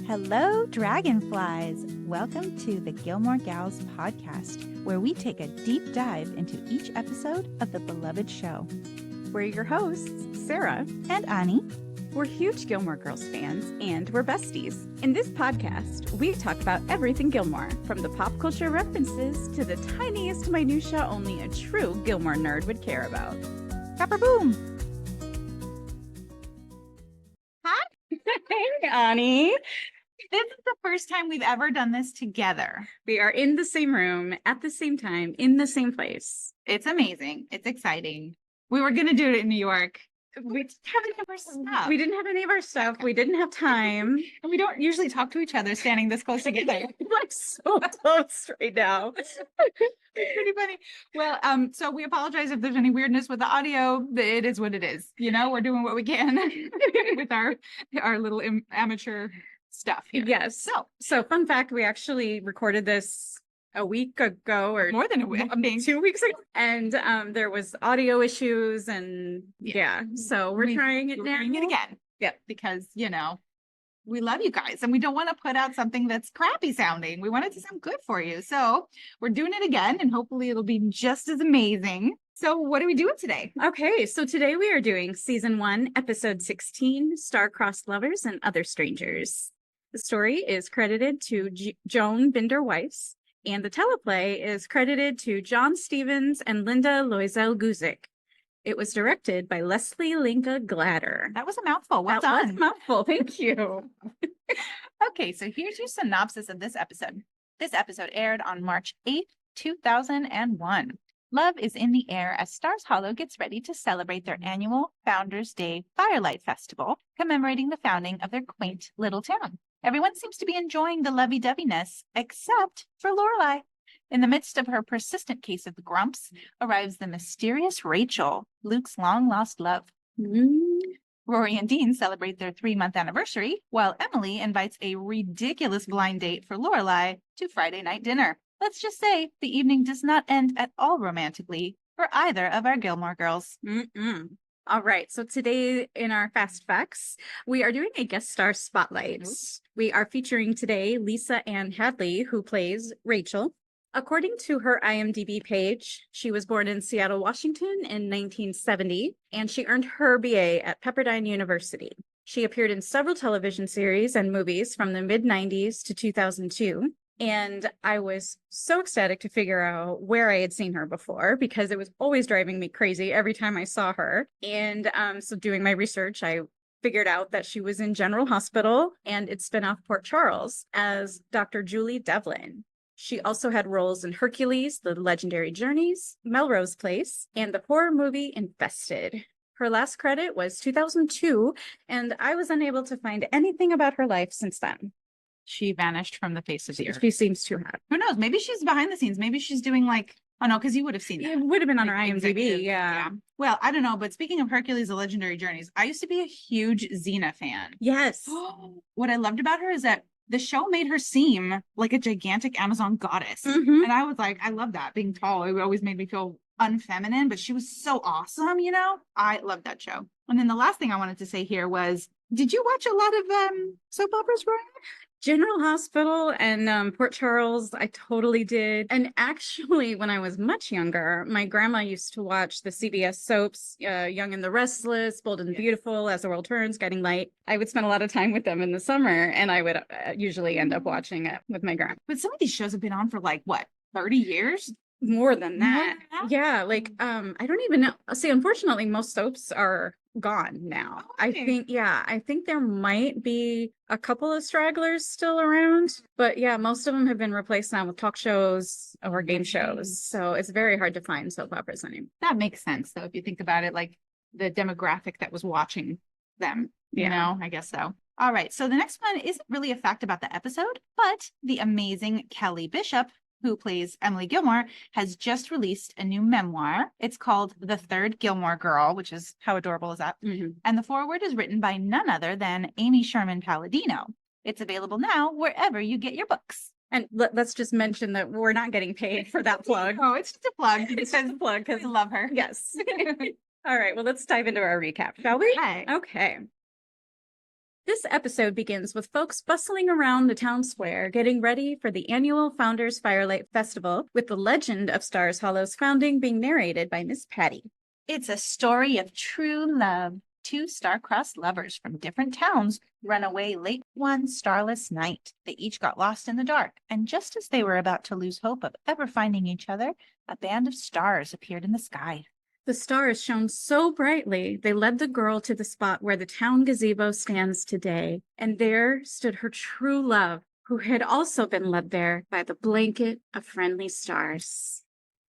Hello, dragonflies! Welcome to the Gilmore Gals podcast, where we take a deep dive into each episode of the beloved show. We're your hosts, Sarah and Ani. We're huge Gilmore Girls fans, and we're besties. In this podcast, we talk about everything Gilmore, from the pop culture references to the tiniest minutia only a true Gilmore nerd would care about. Pepper boom! Hi! Hey, Ani! This is the first time we've ever done this together. We are in the same room, at the same time, in the same place. It's amazing. It's exciting. We were going to do it in New York. We didn't have any of our stuff. We didn't have any of our stuff. We didn't have time. And we don't usually talk to each other standing this close together. We're like so close right now. It's pretty funny. Well, so we apologize if there's any weirdness with the audio. It is what it is. You know, we're doing what we can with our little amateur stuff here. Yes. So fun fact, we actually recorded this a week ago, or more than a week, 2 weeks ago, and there was audio issues, and so we're trying it now. Trying it again. Yeah, because we love you guys, and we don't want to put out something that's crappy sounding. We want it to sound good for you, so we're doing it again, and hopefully it'll be just as amazing. So what are we doing today? Okay, so today we are doing season 1, episode 16, Star-Crossed Lovers and Other Strangers. The story is credited to Joan Binder-Weiss, and the teleplay is credited to John Stevens and Linda Loisel-Guzik. It was directed by Leslie Linka Glatter. That was a mouthful. Well done. That was a mouthful. Thank you. Okay, so here's your synopsis of this episode. This episode aired on March 8th, 2001. Love is in the air as Stars Hollow gets ready to celebrate their annual Founders Day Firelight Festival, commemorating the founding of their quaint little town. Everyone seems to be enjoying the lovey-doveyness, except for Lorelai. In the midst of her persistent case of the grumps, arrives the mysterious Rachel, Luke's long-lost love. Rory and Dean celebrate their 3-month anniversary, while Emily invites a ridiculous blind date for Lorelai to Friday night dinner. Let's just say the evening does not end at all romantically for either of our Gilmore girls. All right, so today in our Fast Facts, we are doing a guest star spotlight. We are featuring today Lisa Ann Hadley, who plays Rachel. According to her IMDb page, she was born in Seattle, Washington in 1970, and she earned her BA at Pepperdine University. She appeared in several television series and movies from the mid-90s to 2002. And I was so ecstatic to figure out where I had seen her before, because it was always driving me crazy every time I saw her. And so doing my research, I figured out that she was in General Hospital and its spinoff Port Charles as Dr. Julie Devlin. She also had roles in Hercules, The Legendary Journeys, Melrose Place, and the horror movie Infested. Her last credit was 2002, and I was unable to find anything about her life since then. She vanished from the face of the earth. She seems to have. Who knows? Maybe she's behind the scenes. Maybe she's doing because you would have seen it. It would have been on her IMDb, yeah. Well, I don't know, but speaking of Hercules, The Legendary Journeys, I used to be a huge Xena fan. Yes. What I loved about her is that the show made her seem like a gigantic Amazon goddess. Mm-hmm. And I was like, I love that. Being tall, it always made me feel unfeminine, but she was so awesome, I loved that show. And then the last thing I wanted to say here was, did you watch a lot of soap operas, Rory? General Hospital and Port Charles, I totally did. And actually, when I was much younger, my grandma used to watch the CBS soaps, Young and the Restless, Bold and the Beautiful, As the World Turns, Guiding Light. I would spend a lot of time with them in the summer, and I would usually end up watching it with my grandma. But some of these shows have been on for 30 years? More than that. Yeah, I don't even know. See, unfortunately, most soaps are gone now. Okay. I think there might be a couple of stragglers still around, but most of them have been replaced now with talk shows or game shows. So it's very hard to find soap operas anymore. That makes sense, though, if you think about it, the demographic that was watching them, I guess so. All right, so the next one isn't really a fact about the episode, but the amazing Kelly Bishop, who plays Emily Gilmore, has just released a new memoir. It's called The Third Gilmore Girl, which is, how adorable is that? Mm-hmm. And the foreword is written by none other than Amy Sherman Palladino. It's available now wherever you get your books. And let's just mention that we're not getting paid for that plug. Oh, it's just a plug. It's just a plug because I love her. Yes. All right, well, let's dive into our recap, shall we? Okay. Okay. This episode begins with folks bustling around the town square, getting ready for the annual Founders Firelight Festival, with the legend of Stars Hollow's founding being narrated by Miss Patty. It's a story of true love. Two star-crossed lovers from different towns run away late one starless night. They each got lost in the dark, and just as they were about to lose hope of ever finding each other, a band of stars appeared in the sky. The stars shone so brightly, they led the girl to the spot where the town gazebo stands today. And there stood her true love, who had also been led there by the blanket of friendly stars.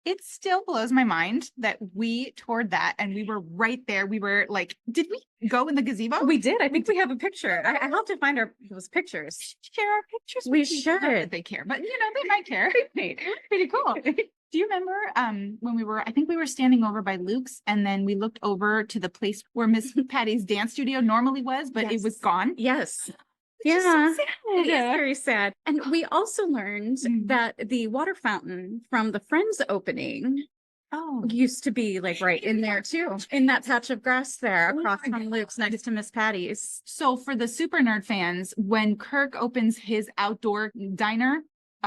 It still blows my mind that we toured that and we were right there. We were like, did we go in the gazebo? We did. I think we have a picture. I have to find those pictures. Share our pictures. We with people. Not should. that they care, but they might care. Pretty cool. Do you remember when I think we were standing over by Luke's, and then we looked over to the place where Miss Patty's dance studio normally was, but it was gone? Yes. Which is so sad. It is very sad. And we also learned that the water fountain from the Friends opening used to be like right in there too, in that patch of grass there across from Luke's next to Miss Patty's. So for the super nerd fans, when Kirk opens his outdoor diner,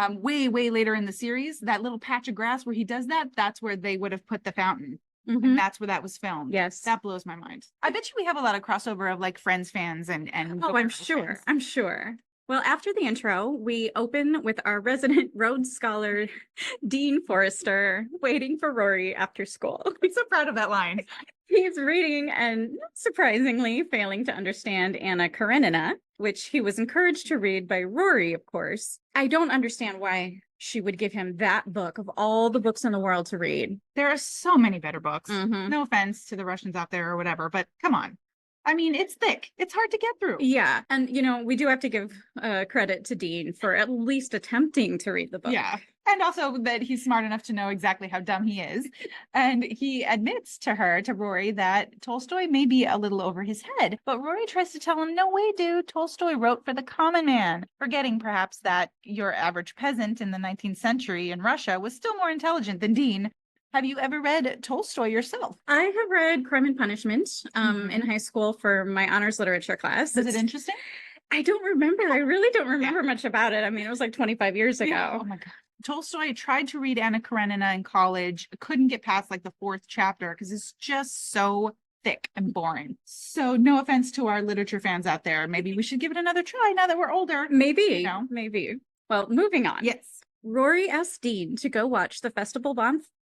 way later in the series, that little patch of grass where he does that's where they would have put the fountain. And that's where that was filmed. Yes. That blows my mind. I bet you we have a lot of crossover of like Friends fans and oh, I'm sure. I'm sure. Well, after the intro, we open with our resident Rhodes Scholar, Dean Forrester, waiting for Rory after school. I'm so proud of that line. He's reading and, not surprisingly, failing to understand Anna Karenina, which he was encouraged to read by Rory, of course. I don't understand why she would give him that book of all the books in the world to read. There are so many better books. No offense to the Russians out there or whatever, but come on. I mean, it's thick. It's hard to get through. Yeah. And, we do have to give credit to Dean for at least attempting to read the book. Yeah. And also that he's smart enough to know exactly how dumb he is. And he admits to Rory, that Tolstoy may be a little over his head. But Rory tries to tell him, no way, dude. Tolstoy wrote for the common man, forgetting perhaps that your average peasant in the 19th century in Russia was still more intelligent than Dean. Have you ever read Tolstoy yourself? I have read Crime and Punishment in high school for my honors literature class. Is it interesting? I don't remember. I really don't remember much about it. I mean, it was like 25 years ago. Yeah. Oh my God. Tolstoy tried to read Anna Karenina in college, couldn't get past like the 4th chapter because it's just so thick and boring. So no offense to our literature fans out there. Maybe we should give it another try now that we're older. Maybe. Maybe. Well, moving on. Yes. Rory asked Dean to go watch the festival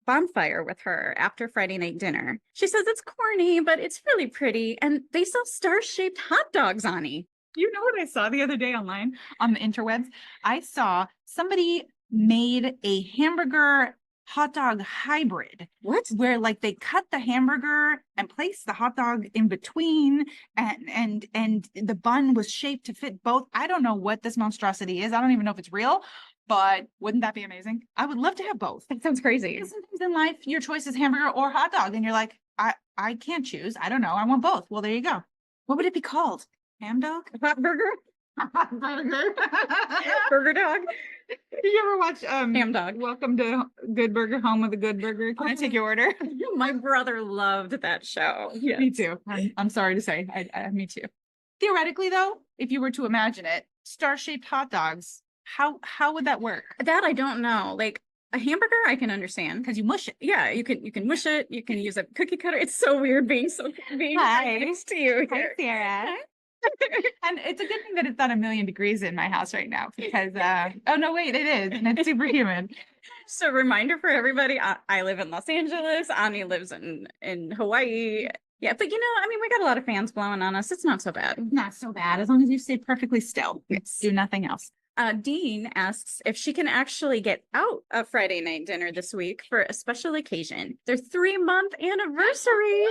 bonfire with her after Friday night dinner. She says it's corny, but it's really pretty, and they sell star-shaped hot dogs, Ani. You know what I saw the other day online on the interwebs? I saw somebody made a hamburger hot dog hybrid. What? Where like they cut the hamburger and placed the hot dog in between, and the bun was shaped to fit both. I don't know what this monstrosity is. I don't even know if it's real. But wouldn't that be amazing? I would love to have both. That sounds crazy. Because sometimes in life, your choice is hamburger or hot dog. And you're like, I can't choose. I don't know. I want both. Well, there you go. What would it be called? Ham dog? Hot burger? Hot burger. Burger dog? Did you ever watch Ham dog? Welcome to Good Burger, Home with a Good Burger? Can I take your order? My brother loved that show. Yes. Me too. I'm sorry to say. Me too. Theoretically, though, if you were to imagine it, star-shaped hot dogs, how would that work? That I don't know. Like a hamburger, I can understand because you mush it. Yeah, you can mush it. You can use a cookie cutter. It's so weird being Hi. next to you. Hi, Sarah. And it's a good thing that it's not 1,000,000 degrees in my house right now because oh no, wait, it is, and it's super humid. So reminder for everybody: I live in Los Angeles. Ani lives in Hawaii. Yeah, but I mean, we got a lot of fans blowing on us. It's not so bad. Not so bad as long as you stay perfectly still. Yes. Do nothing else. Dean asks if she can actually get out of Friday night dinner this week for a special occasion. Their 3-month anniversary.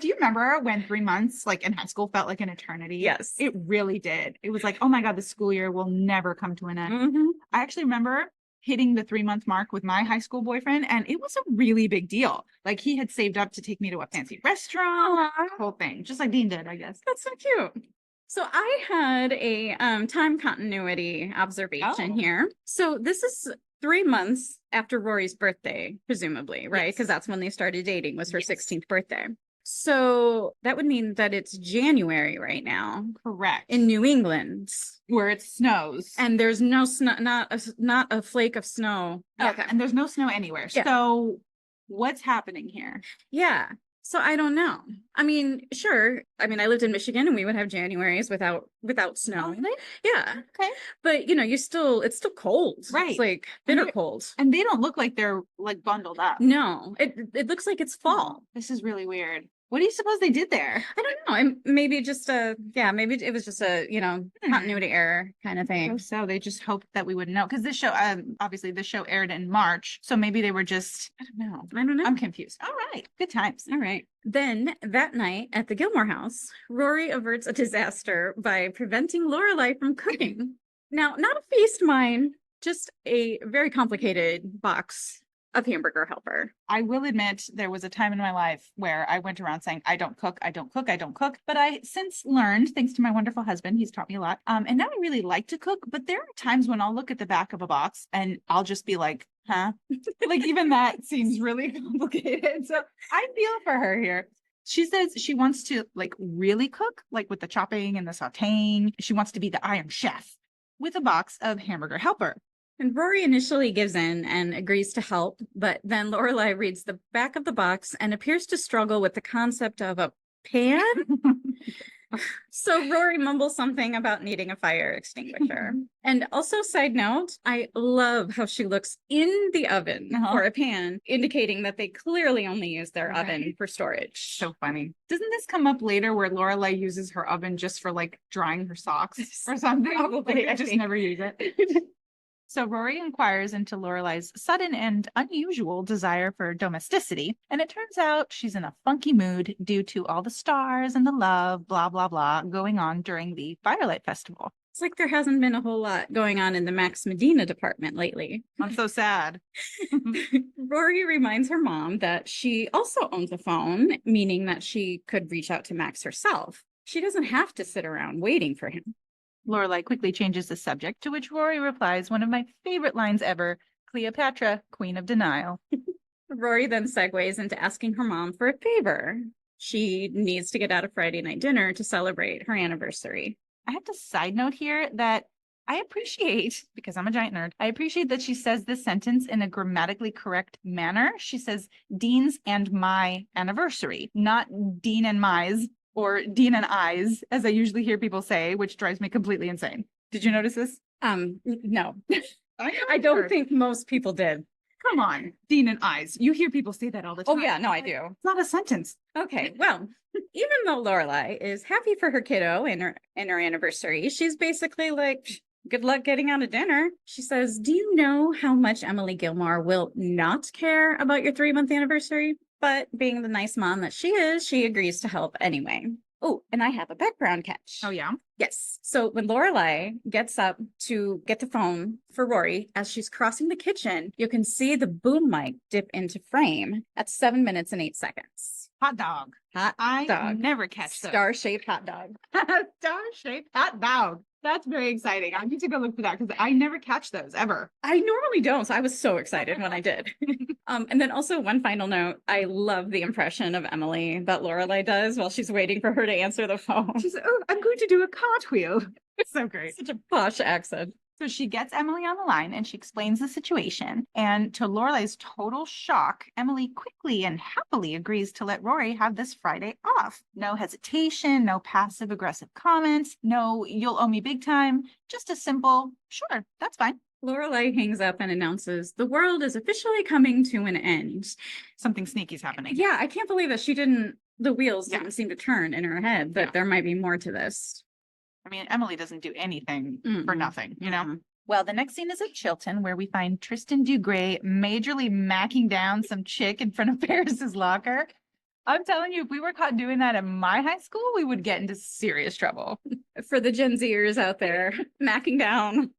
Do you remember when 3 months, like in high school, felt like an eternity? Yes. It really did. It was like, oh my God, the school year will never come to an end. I actually remember hitting the 3-month mark with my high school boyfriend, and it was a really big deal. Like he had saved up to take me to a fancy restaurant, whole thing, just like Dean did, I guess. That's so cute. So I had a time continuity observation here. So this is 3 months after Rory's birthday, presumably, right? Because that's when they started dating, was her 16th birthday. So that would mean that it's January right now Correct. in New England, where it snows. and there's no snow, not a flake of snow. Yeah, Okay. and there's no snow anywhere. Yeah. So what's happening here? Yeah. So I don't know. I mean, sure. I mean, I lived in Michigan and we would have Januaries without snow. really? Yeah. Okay. But it's still cold. Right. It's like And bitter they're- cold. And they don't look like they're like bundled up. No, it looks like it's fall. This is really weird. What do you suppose they did there? I don't know. Maybe just maybe it was just a, continuity error kind of thing. So they just hoped that we would know, because this show, obviously this show aired in March, so maybe they were just, I don't know. I'm confused. All right, good times. All right. Then that night at the Gilmore house, Rory averts a disaster by preventing Lorelai from cooking. Now, not a feast, mind, just a very complicated box of hamburger helper. I will admit there was a time in my life where I went around saying, I don't cook, I don't cook, I don't cook. But I since learned, thanks to my wonderful husband, he's taught me a lot. And now I really like to cook, but there are times when I'll look at the back of a box and I'll just be like, huh? Like even that seems really complicated. So I feel for her here. She says she wants to like really cook, like with the chopping and the sauteing. She wants to be the Iron Chef with a box of hamburger helper. And Rory initially gives in and agrees to help, but then Lorelai reads the back of the box and appears to struggle with the concept of a pan. So Rory mumbles something about needing a fire extinguisher. And also, side note, I love how she looks in the oven for a pan, indicating that they clearly only use their oven for storage. So funny. Doesn't this come up later where Lorelai uses her oven just for like drying her socks or something? Probably, Like, I I just think. never use it. So Rory inquires into Lorelai's sudden and unusual desire for domesticity, and it turns out she's in a funky mood due to all the stars and the love, blah, blah, blah, going on during the Firelight Festival. It's like there hasn't been a whole lot going on in the Max Medina department lately. I'm so sad. Rory reminds her mom that she also owns a phone, meaning that she could reach out to Max herself. She doesn't have to sit around waiting for him. Lorelai quickly changes the subject, to which Rory replies one of my favorite lines ever, Cleopatra, Queen of Denial. Rory then segues into asking her mom for a favor. She needs to get out of Friday night dinner to celebrate her anniversary. I have to side note here that I appreciate, because I'm a giant nerd, I appreciate that she says this sentence in a grammatically correct manner. She says Dean's and my anniversary, not Dean and my's or Dean and I's, as I usually hear people say, which drives me completely insane. Did you notice this? No. I don't think most people did. Come on, Dean and I's. You hear people say that all the time. Oh yeah, no, I do. It's not a sentence. Okay, well, even though Lorelai is happy for her kiddo and her anniversary, she's basically like, good luck getting out of dinner. She says, do you know how much Emily Gilmore will not care about your 3-month anniversary? But being the nice mom that she is, she agrees to help anyway. Oh, and I have a background catch. Oh, yeah? Yes. So when Lorelai gets up to get the phone for Rory, as she's crossing the kitchen, you can see the boom mic dip into frame at 7 minutes and 8 seconds. Hot dog. Hot dog. Never catch those. Star-shaped hot dog. Star-shaped hot dog. That's very exciting. I need to go look for that because I never catch those ever. I normally don't, so I was so excited when I did. And then also one final note, I love the impression of Emily that Lorelai does while she's waiting for her to answer the phone. She's like, oh, I'm going to do a cartwheel. It's so great. Such a posh accent. So she gets Emily on the line and she explains the situation. And to Lorelai's total shock, Emily quickly and happily agrees to let Rory have this Friday off. No hesitation, no passive aggressive comments, no you'll owe me big time, just a simple, sure, that's fine. Lorelai hangs up and announces the world is officially coming to an end. Something sneaky's happening. Yeah, I can't believe that the wheels didn't seem to turn in her head, that there might be more to this. I mean, Emily doesn't do anything for nothing, you know? Mhm. Well, the next scene is at Chilton, where we find Tristan Dugray majorly macking down some chick in front of Paris's locker. I'm telling you, if we were caught doing that at my high school, we would get into serious trouble. For the Gen Zers out there, macking down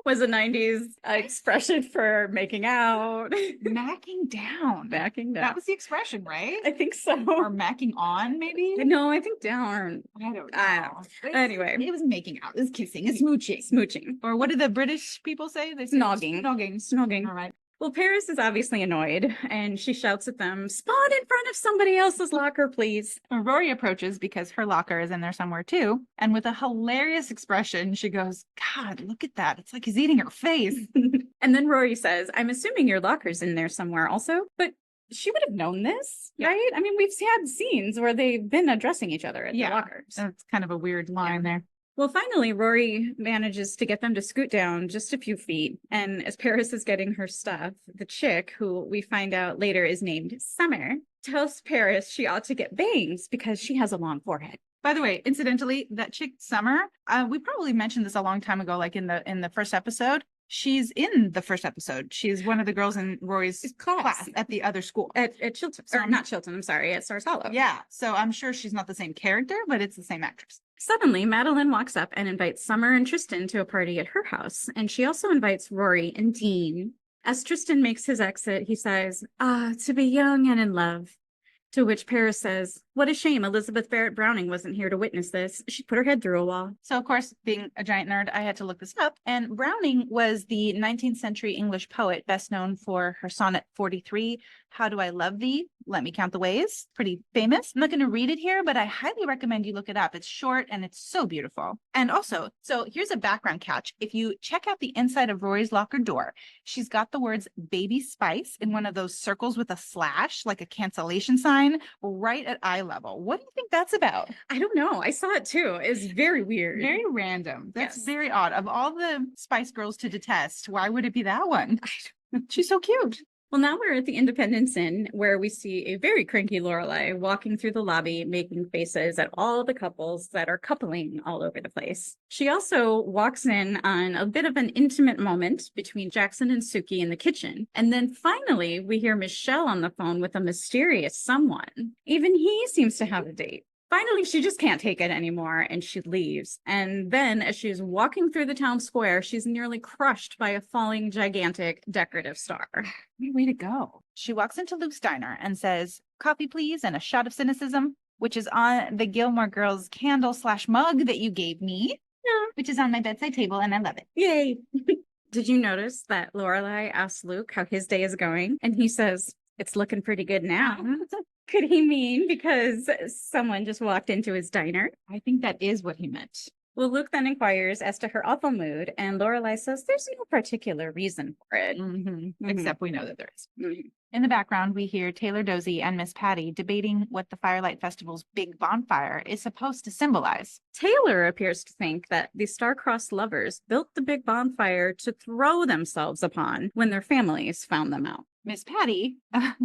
was a 90s expression for making out. Macking down. Macking down. That was the expression, right? I think so. Or macking on, maybe? No, I think down. I don't know. I don't know. Anyway. It was making out. It was kissing. It's smooching. Smooching. Or what do the British people say? They say Snogging. Snogging. Snogging. All right. Well, Paris is obviously annoyed and she shouts at them, "Spawn in front of somebody else's locker, please." Rory approaches because her locker is in there somewhere too. And with a hilarious expression, she goes, God, look at that. It's like he's eating her face. And then Rory says, "I'm assuming your locker's in there somewhere also." But she would have known this, Yeah. right? I mean, we've had scenes where they've been addressing each other at the Yeah. lockers. That's kind of a weird line there. Well, finally, Rory manages to get them to scoot down just a few feet. And as Paris is getting her stuff, the chick, who we find out later is named Summer, tells Paris she ought to get bangs because she has a long forehead. By the way, incidentally, that chick Summer, we probably mentioned this a long time ago, like in the first episode. She's in the first episode. She's one of the girls in Rory's class at the other school. At Chilton, or not Chilton, I'm sorry, at Stars Hollow. Yeah, so I'm sure she's not the same character, but it's the same actress. Suddenly, Madeline walks up and invites Summer and Tristan to a party at her house, and she also invites Rory and Dean. As Tristan makes his exit, he says, "Ah, to be young and in love." To which Paris says, "What a shame Elizabeth Barrett Browning wasn't here to witness this. She put her head through a wall." So, of course, being a giant nerd, I had to look this up. And Browning was the 19th century English poet best known for her sonnet 43, How Do I Love Thee? Let Me Count the Ways. Pretty famous. I'm not going to read it here, but I highly recommend you look it up. It's short and it's so beautiful. And also, so here's a background catch. If you check out the inside of Rory's locker door, she's got the words Baby Spice in one of those circles with a slash, like a cancellation sign, right at eye level. What do you think that's about? I don't know. I saw it too. It's very weird. Very random. That's Yes. very odd. Of all the Spice Girls to detest, why would it be that one? She's so cute. Well, now we're at the Independence Inn, where we see a very cranky Lorelai walking through the lobby, making faces at all the couples that are coupling all over the place. She also walks in on a bit of an intimate moment between Jackson and Suki in the kitchen. And then finally, we hear Michelle on the phone with a mysterious someone. Even he seems to have a date. Finally, she just can't take it anymore and she leaves. And then as she's walking through the town square, she's nearly crushed by a falling gigantic decorative star. Way to go. She walks into Luke's diner and says, "Coffee, please, and a shot of cynicism," which is on the Gilmore Girls candle/mug that you gave me, which is on my bedside table, and I love it. Yay. Did you notice that Lorelai asks Luke how his day is going? And he says, "It's looking pretty good now." Could he mean because someone just walked into his diner? I think that is what he meant. Well, Luke then inquires as to her awful mood, and Lorelai says there's no particular reason for it. Except we know that there is. In the background, we hear Taylor Dozy and Miss Patty debating what the Firelight Festival's big bonfire is supposed to symbolize. Taylor appears to think that the star-crossed lovers built the big bonfire to throw themselves upon when their families found them out. Miss Patty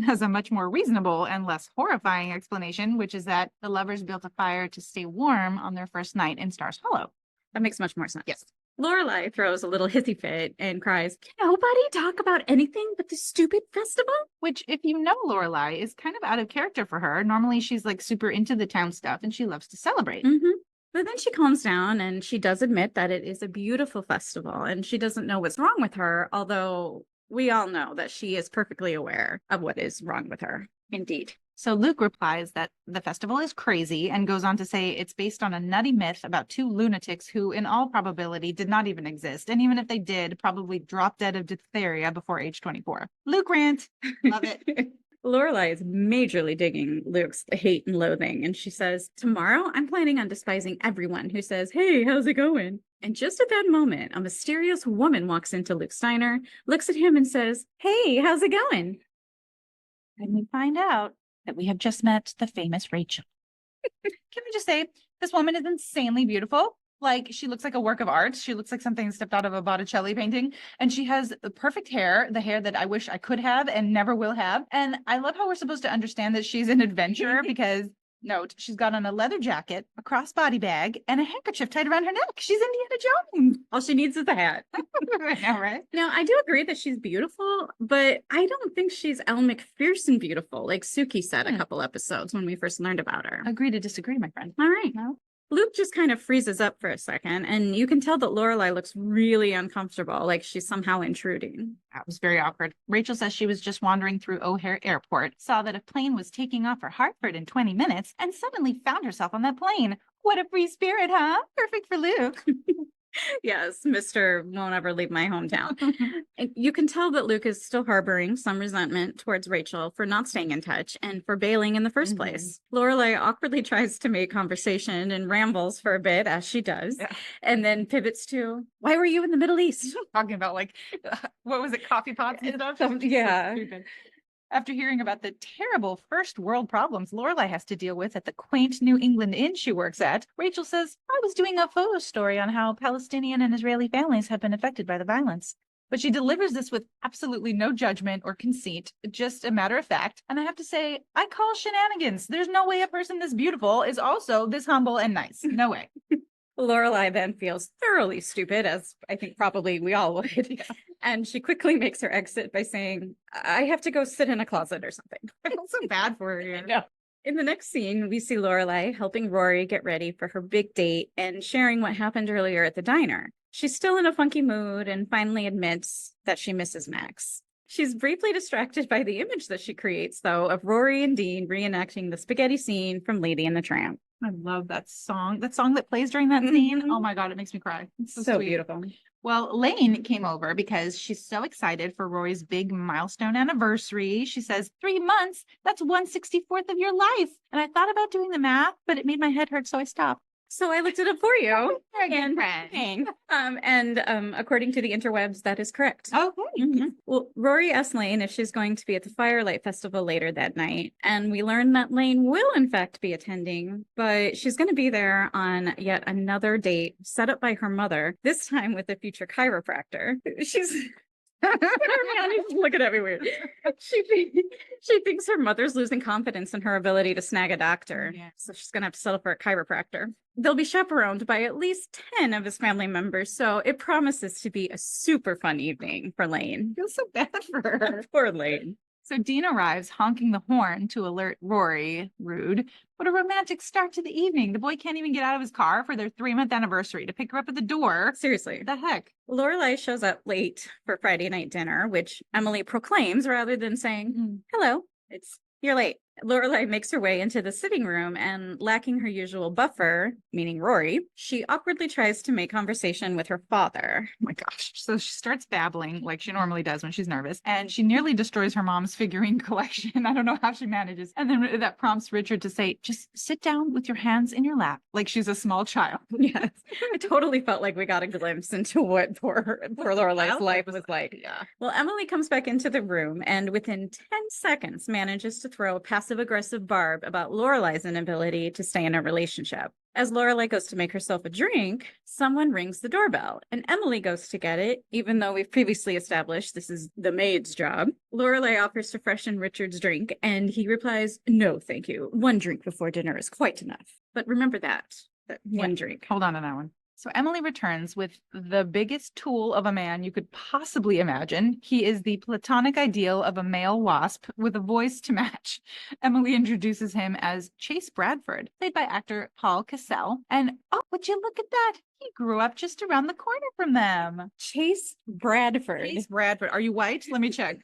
has a much more reasonable and less horrifying explanation, which is that the lovers built a fire to stay warm on their first night in Stars Hollow. That makes much more sense. Yes. Lorelai throws a little hissy fit and cries, "Can nobody talk about anything but the stupid festival?" Which, if you know Lorelai, is kind of out of character for her. Normally, she's like super into the town stuff and she loves to celebrate. But then she calms down and she does admit that it is a beautiful festival and she doesn't know what's wrong with her, although we all know that she is perfectly aware of what is wrong with her. Indeed. So Luke replies that the festival is crazy and goes on to say it's based on a nutty myth about two lunatics who, in all probability, did not even exist. And even if they did, probably dropped dead of diphtheria before age 24. Luke rant. Love it. Lorelai is majorly digging Luke's hate and loathing, and she says, "Tomorrow, I'm planning on despising everyone who says, 'Hey, how's it going?'" And just at that moment, a mysterious woman walks into Luke's diner, looks at him and says, "Hey, how's it going?" And we find out that we have just met the famous Rachel. Can we just say, this woman is insanely beautiful. Like, she looks like a work of art. She looks like something stepped out of a Botticelli painting. And she has the perfect hair, the hair that I wish I could have and never will have. And I love how we're supposed to understand that she's an adventurer because, note, she's got on a leather jacket, a crossbody bag, and a handkerchief tied around her neck. She's Indiana Jones. All she needs is a hat. All right. Now, I do agree that she's beautiful, but I don't think she's Elle McPherson beautiful, like Suki said a couple episodes when we first learned about her. Agree to disagree, my friend. All right. No? Luke just kind of freezes up for a second, and you can tell that Lorelai looks really uncomfortable, like she's somehow intruding. That was very awkward. Rachel says she was just wandering through O'Hare Airport, saw that a plane was taking off for Hartford in 20 minutes, and suddenly found herself on that plane. What a free spirit, huh? Perfect for Luke. Yes, Mr. won't ever leave my hometown. And you can tell that Luke is still harboring some resentment towards Rachel for not staying in touch and for bailing in the 1st place. Lorelai awkwardly tries to make conversation and rambles for a bit, as she does, and then pivots to, why were you in the Middle East? Talking about like, what was it, coffee pots and stuff? Yeah. Stupid. After hearing about the terrible first world problems Lorelai has to deal with at the quaint New England inn she works at, Rachel says, I was doing a photo story on how Palestinian and Israeli families have been affected by the violence. But she delivers this with absolutely no judgment or conceit, just a matter of fact. And I have to say, I call shenanigans. There's no way a person this beautiful is also this humble and nice. No way. Lorelai then feels thoroughly stupid, as I think probably we all would. And she quickly makes her exit by saying, I have to go sit in a closet or something. I feel so bad for her. No. In the next scene, we see Lorelai helping Rory get ready for her big date and sharing what happened earlier at the diner. She's still in a funky mood and finally admits that she misses Max. She's briefly distracted by the image that she creates, though, of Rory and Dean reenacting the spaghetti scene from Lady and the Tramp. I love that song. That song that plays during that scene. Oh my God, it makes me cry. It's So sweet. beautiful. Well, Lane came over because she's so excited for Rory's big milestone anniversary. She says, 3 months, that's 1/64th of your life. And I thought about doing the math, but it made my head hurt, so I stopped. So I looked it up for you. Good friend. According to the interwebs, that is correct. Okay. Well, Rory asks Lane if she's going to be at the Firelight Festival later that night, and we learn that Lane will in fact be attending, but she's going to be there on yet another date set up by her mother, this time with a future chiropractor. She's Hermione's looking at me weird. She thinks her mother's losing confidence in her ability to snag a doctor, so she's gonna have to settle for a chiropractor. They'll be chaperoned by at least 10 of his family members, so it promises to be a super fun evening for Lane. I feel so bad for her. Poor Lane. So Dean arrives honking the horn to alert Rory. Rude. What a romantic start to the evening. The boy can't even get out of his car for their 3-month anniversary to pick her up at the door. Seriously. What the heck? Lorelai shows up late for Friday night dinner, which Emily proclaims rather than saying, hello, you're late. Lorelai makes her way into the sitting room and, lacking her usual buffer, meaning Rory, she awkwardly tries to make conversation with her father. Oh my gosh. So she starts babbling like she normally does when she's nervous, and she nearly destroys her mom's figurine collection. I don't know how she manages. And then that prompts Richard to say, just sit down with your hands in your lap, like she's a small child. Yes. I totally felt like we got a glimpse into what poor Lorelai's life was like. Yeah. Well, Emily comes back into the room and within 10 seconds manages to throw a passive-aggressive barb about Lorelai's inability to stay in a relationship. As Lorelai goes to make herself a drink, someone rings the doorbell, and Emily goes to get it, even though we've previously established this is the maid's job. Lorelai offers to freshen Richard's drink, and he replies, no, thank you. 1 drink before dinner is quite enough. But remember that one drink. Hold on to that one. So Emily returns with the biggest tool of a man you could possibly imagine. He is the platonic ideal of a male wasp with a voice to match. Emily introduces him as Chase Bradford, played by actor Paul Cassell. And oh, would you look at that? He grew up just around the corner from them. Chase Bradford. Chase Bradford. Are you white? Let me check.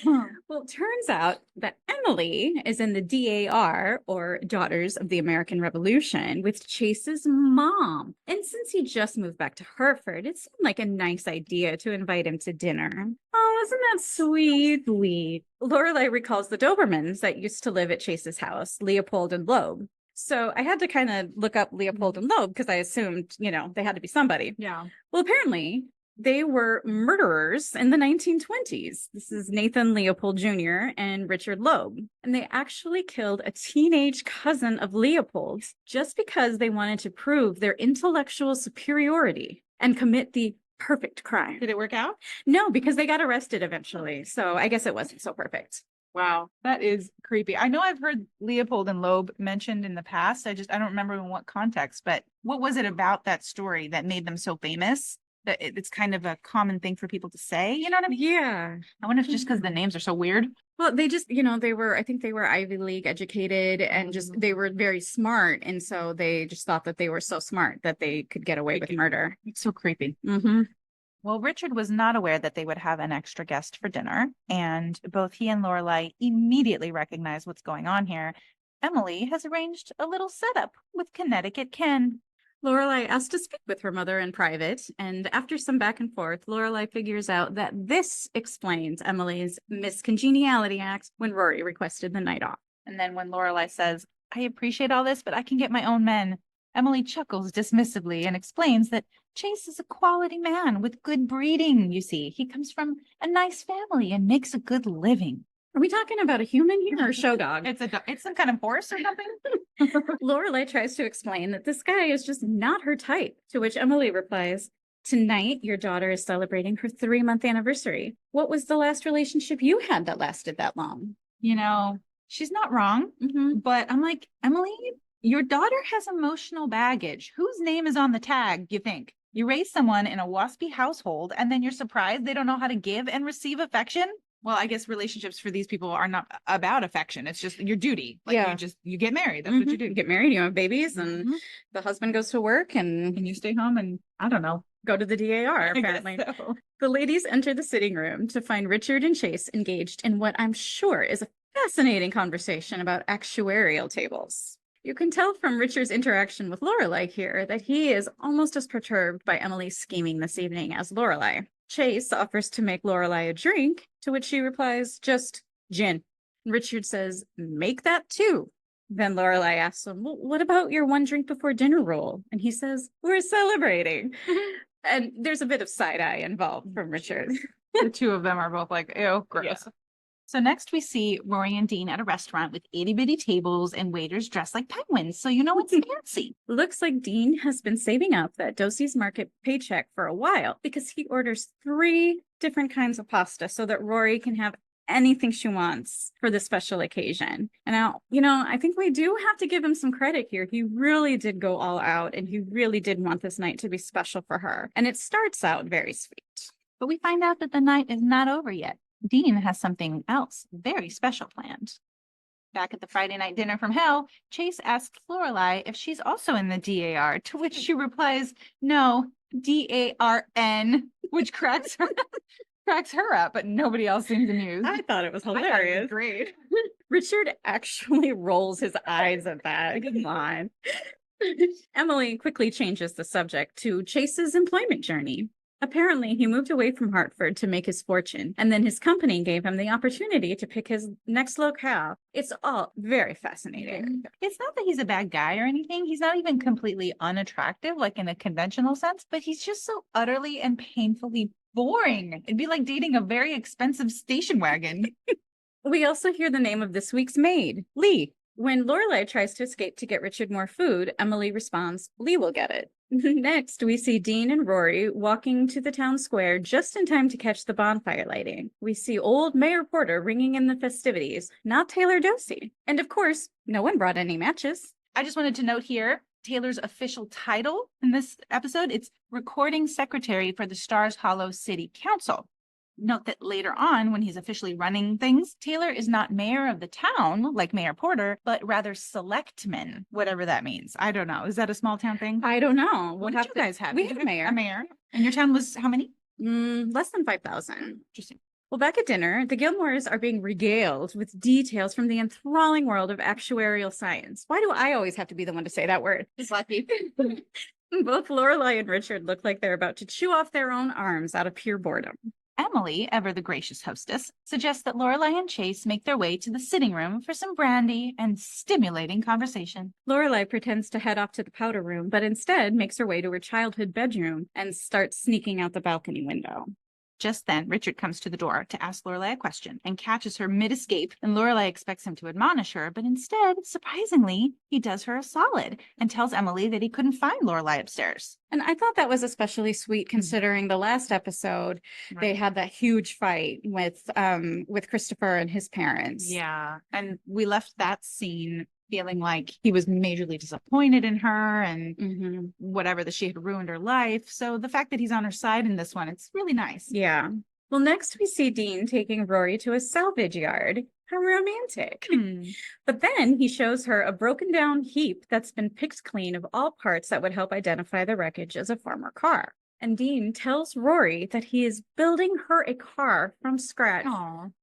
Well, it turns out that Emily is in the DAR, or Daughters of the American Revolution, with Chase's mom. And since he just moved back to Hartford, it seemed like a nice idea to invite him to dinner. Oh, isn't that sweet? Sweet. Lorelai recalls the Dobermans that used to live at Chase's house, Leopold and Loeb. So I had to kind of look up Leopold and Loeb because I assumed, they had to be somebody. Yeah. Well, apparently they were murderers in the 1920s. This is Nathan Leopold Jr. and Richard Loeb. And they actually killed a teenage cousin of Leopold's just because they wanted to prove their intellectual superiority and commit the perfect crime. Did it work out? No, because they got arrested eventually. So I guess it wasn't so perfect. Wow, that is creepy. I know I've heard Leopold and Loeb mentioned in the past. I don't remember in what context, but what was it about that story that made them so famous? That it's kind of a common thing for people to say, you know what I mean? Yeah. I wonder if just because the names are so weird. Well, they just, I think they were Ivy League educated and they were very smart. And so they just thought that they were so smart that they could get away with murder. It's so creepy. Mm-hmm. Well, Richard was not aware that they would have an extra guest for dinner, and both he and Lorelai immediately recognize what's going on here. Emily has arranged a little setup with Connecticut Ken. Lorelai asks to speak with her mother in private, and after some back and forth, Lorelai figures out that this explains Emily's miscongeniality act when Rory requested the night off. And then when Lorelai says, I appreciate all this, but I can get my own men, Emily chuckles dismissively and explains that Chase is a quality man with good breeding, you see. He comes from a nice family and makes a good living. Are we talking about a human here or a show dog? It's some kind of horse or something? Lorelai tries to explain that this guy is just not her type, to which Emily replies, tonight, your daughter is celebrating her 3-month anniversary. What was the last relationship you had that lasted that long? You know, she's not wrong, but I'm like, Emily, your daughter has emotional baggage. Whose name is on the tag, you think? You raise someone in a waspy household and then you're surprised they don't know how to give and receive affection? Well, I guess relationships for these people are not about affection. It's just your duty. Like you get married. That's what you do. You get married, you have babies, and the husband goes to work and you stay home and I don't know. Go to the DAR, apparently. So. The ladies enter the sitting room to find Richard and Chase engaged in what I'm sure is a fascinating conversation about actuarial tables. You can tell from Richard's interaction with Lorelai here that he is almost as perturbed by Emily's scheming this evening as Lorelai. Chase offers to make Lorelai a drink, to which she replies, just gin. Richard says, make that too. Then Lorelai asks him, well, what about your one drink before dinner rule? And he says, we're celebrating. And there's a bit of side-eye involved from Richard. The two of them are both like, ew, gross. Yeah. So next we see Rory and Dean at a restaurant with itty-bitty tables and waiters dressed like penguins, so you know it's fancy. Looks like Dean has been saving up that Dosie's Market paycheck for a while because he orders 3 different kinds of pasta so that Rory can have anything she wants for this special occasion. And now, I think we do have to give him some credit here. He really did go all out and he really did want this night to be special for her. And it starts out very sweet. But we find out that the night is not over yet. Dean has something else very special planned. Back at the Friday night dinner from hell, Chase asks Lorelai if she's also in the DAR, to which she replies, no, DARN, which cracks her up, but nobody else seems amused. I thought it was hilarious. Great. Richard actually rolls his eyes at that. Come on. Emily quickly changes the subject to Chase's employment journey. Apparently, he moved away from Hartford to make his fortune, and then his company gave him the opportunity to pick his next locale. It's all very fascinating. It's not that he's a bad guy or anything. He's not even completely unattractive, like in a conventional sense, but he's just so utterly and painfully boring. It'd be like dating a very expensive station wagon. We also hear the name of this week's maid, Lee. When Lorelai tries to escape to get Richard more food, Emily responds, Lee will get it. Next, we see Dean and Rory walking to the town square just in time to catch the bonfire lighting. We see old Mayor Porter ringing in the festivities, not Taylor Dosey. And of course, no one brought any matches. I just wanted to note here, Taylor's official title in this episode, it's Recording Secretary for the Stars Hollow City Council. Note that later on, when he's officially running things, Taylor is not mayor of the town, like Mayor Porter, but rather selectman, whatever that means. I don't know. Is that a small town thing? I don't know. What did you guys have? We had a mayor. A mayor. And your town was how many? Less than 5,000. Interesting. Well, back at dinner, the Gilmores are being regaled with details from the enthralling world of actuarial science. Why do I always have to be the one to say that word? Lucky. Both Lorelai and Richard look like they're about to chew off their own arms out of pure boredom. Emily, ever the gracious hostess, suggests that Lorelai and Chase make their way to the sitting room for some brandy and stimulating conversation. Lorelai pretends to head off to the powder room, but instead makes her way to her childhood bedroom and starts sneaking out the balcony window. Just then, Richard comes to the door to ask Lorelai a question and catches her mid-escape, and Lorelai expects him to admonish her, but instead, surprisingly, he does her a solid and tells Emily that he couldn't find Lorelai upstairs. And I thought that was especially sweet considering the last episode, they had that huge fight with Christopher and his parents. Yeah, and we left that scene feeling like he was majorly disappointed in her and whatever, that she had ruined her life. So the fact that he's on her side in this one, it's really nice. Yeah. Well, next we see Dean taking Rory to a salvage yard. How romantic. But then he shows her a broken down heap that's been picked clean of all parts that would help identify the wreckage as a former car. And Dean tells Rory that he is building her a car from scratch,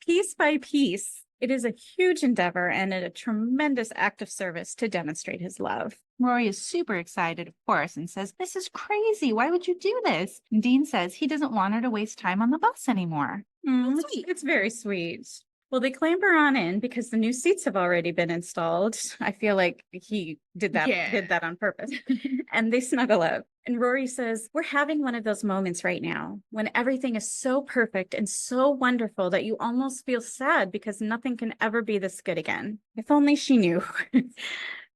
piece by piece. It is a huge endeavor and a tremendous act of service to demonstrate his love. Rory is super excited, of course, and says, "This is crazy. Why would you do this?" And Dean says he doesn't want her to waste time on the bus anymore. It's very sweet. Well, they clamber on in because the new seats have already been installed. I feel like he did that on purpose. And they snuggle up. And Rory says, "We're having one of those moments right now when everything is so perfect and so wonderful that you almost feel sad because nothing can ever be this good again. If only she knew."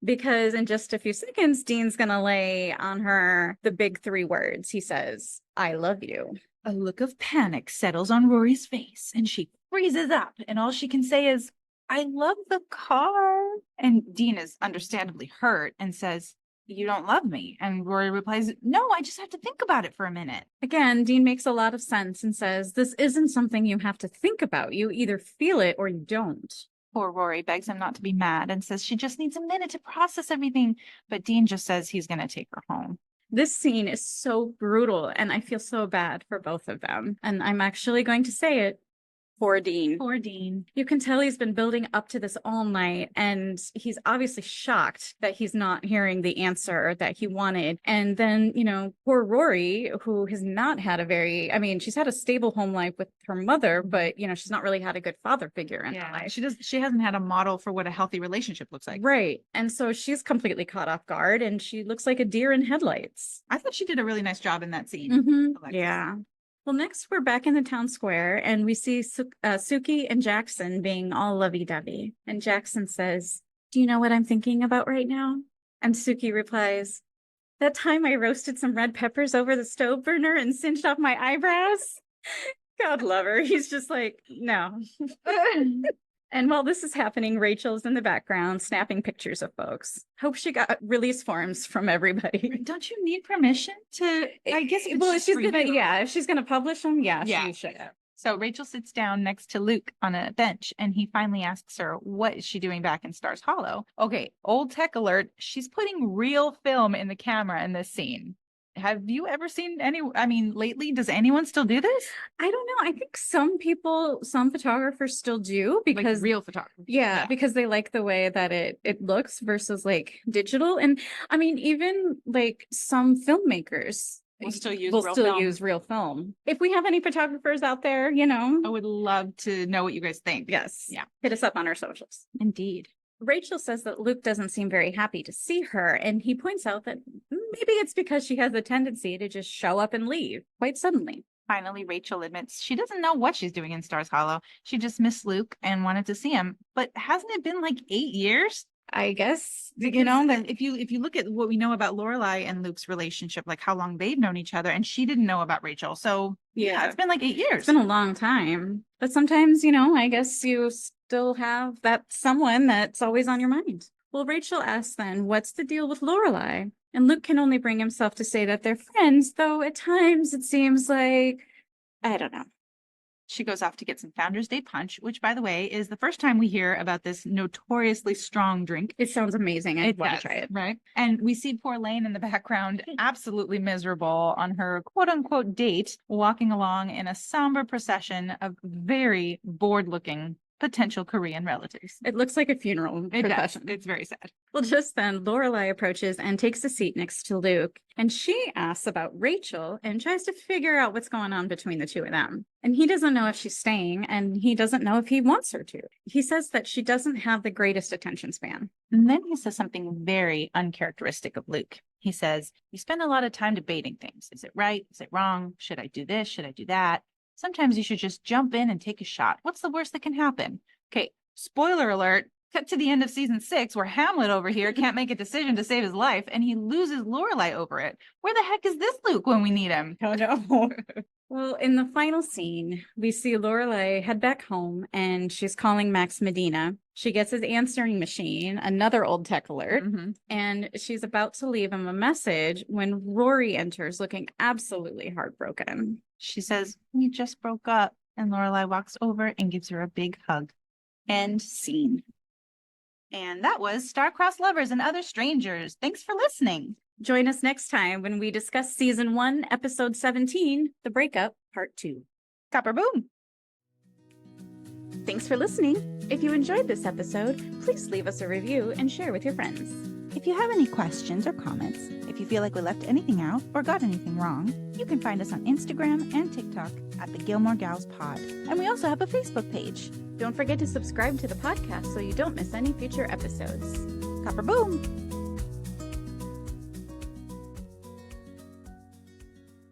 Because in just a few seconds, Dean's going to lay on her the big 3 words. He says, "I love you." A look of panic settles on Rory's face, and she freezes up, and all she can say is, "I love the car." And Dean is understandably hurt and says, "You don't love me." And Rory replies, "No, I just have to think about it for a minute." Again, Dean makes a lot of sense and says, "This isn't something you have to think about. You either feel it or you don't." Poor Rory begs him not to be mad and says she just needs a minute to process everything, but Dean just says he's going to take her home. This scene is so brutal, and I feel so bad for both of them. And I'm actually going to say it. Poor Dean. Poor Dean. You can tell he's been building up to this all night, and he's obviously shocked that he's not hearing the answer that he wanted. And then, poor Rory, who has not had she's had a stable home life with her mother, but, she's not really had a good father figure in her life. She hasn't had a model for what a healthy relationship looks like. Right. And so she's completely caught off guard, and she looks like a deer in headlights. I thought she did a really nice job in that scene. Mm-hmm. Yeah. Well, next we're back in the town square and we see Suki and Jackson being all lovey-dovey. And Jackson says, "Do you know what I'm thinking about right now?" And Suki replies, "That time I roasted some red peppers over the stove burner and singed off my eyebrows." God love her. He's just like, no. And while this is happening, Rachel's in the background snapping pictures of folks. Hope she got release forms from everybody. Don't you need permission to, I guess, if she's gonna publish them, she should. So Rachel sits down next to Luke on a bench, and he finally asks her, what is she doing back in Stars Hollow? Okay, old tech alert. She's putting real film in the camera in this scene. Have you ever seen lately, does anyone still do this? I don't know. I think some photographers still do because like real photographers. Yeah, because they like the way that it looks versus like digital. And I mean, even like some filmmakers will still use real film. If we have any photographers out there, I would love to know what you guys think. Yes. Yeah. Hit us up on our socials. Indeed. Rachel says that Luke doesn't seem very happy to see her, and he points out that maybe it's because she has a tendency to just show up and leave quite suddenly. Finally, Rachel admits she doesn't know what she's doing in Stars Hollow. She just missed Luke and wanted to see him. But hasn't it been like 8 years? I guess, that if you look at what we know about Lorelai and Luke's relationship, like how long they've known each other, and she didn't know about Rachel. So yeah, it's been like 8 years. It's been a long time. But sometimes, I guess you still have that someone that's always on your mind. Well, Rachel asks then, what's the deal with Lorelai? And Luke can only bring himself to say that they're friends, though at times it seems like, I don't know. She goes off to get some Founders Day punch, which, by the way, is the first time we hear about this notoriously strong drink. It sounds amazing. I want to try it. Right. And we see poor Lane in the background, absolutely miserable on her quote unquote date, walking along in a somber procession of very bored looking potential Korean relatives. It looks like a funeral procession. It's very sad. Well, just then, Lorelai approaches and takes a seat next to Luke, and she asks about Rachel and tries to figure out what's going on between the two of them. And he doesn't know if she's staying, and he doesn't know if he wants her to. He says that she doesn't have the greatest attention span. And then he says something very uncharacteristic of Luke. He says, "You spend a lot of time debating things. Is it right? Is it wrong? Should I do this? Should I do that? Sometimes you should just jump in and take a shot. What's the worst that can happen?" Okay, spoiler alert, cut to the end of season 6 where Hamlet over here can't make a decision to save his life and he loses Lorelai over it. Where the heck is this Luke when we need him? Oh no. Well, in the final scene, we see Lorelai head back home and she's calling Max Medina. She gets his answering machine, another old tech alert, and she's about to leave him a message when Rory enters looking absolutely heartbroken. She says, "We just broke up," and Lorelai walks over and gives her a big hug. End scene. And that was Star-Crossed Lovers and Other Strangers. Thanks for listening. Join us next time when we discuss Season 1, Episode 17, The Breakup, Part 2. Copper boom. Thanks for listening. If you enjoyed this episode, please leave us a review and share with your friends. If you have any questions or comments, if you feel like we left anything out or got anything wrong, you can find us on Instagram and TikTok at the Gilmore Girls Pod. And we also have a Facebook page. Don't forget to subscribe to the podcast so you don't miss any future episodes. Copper boom!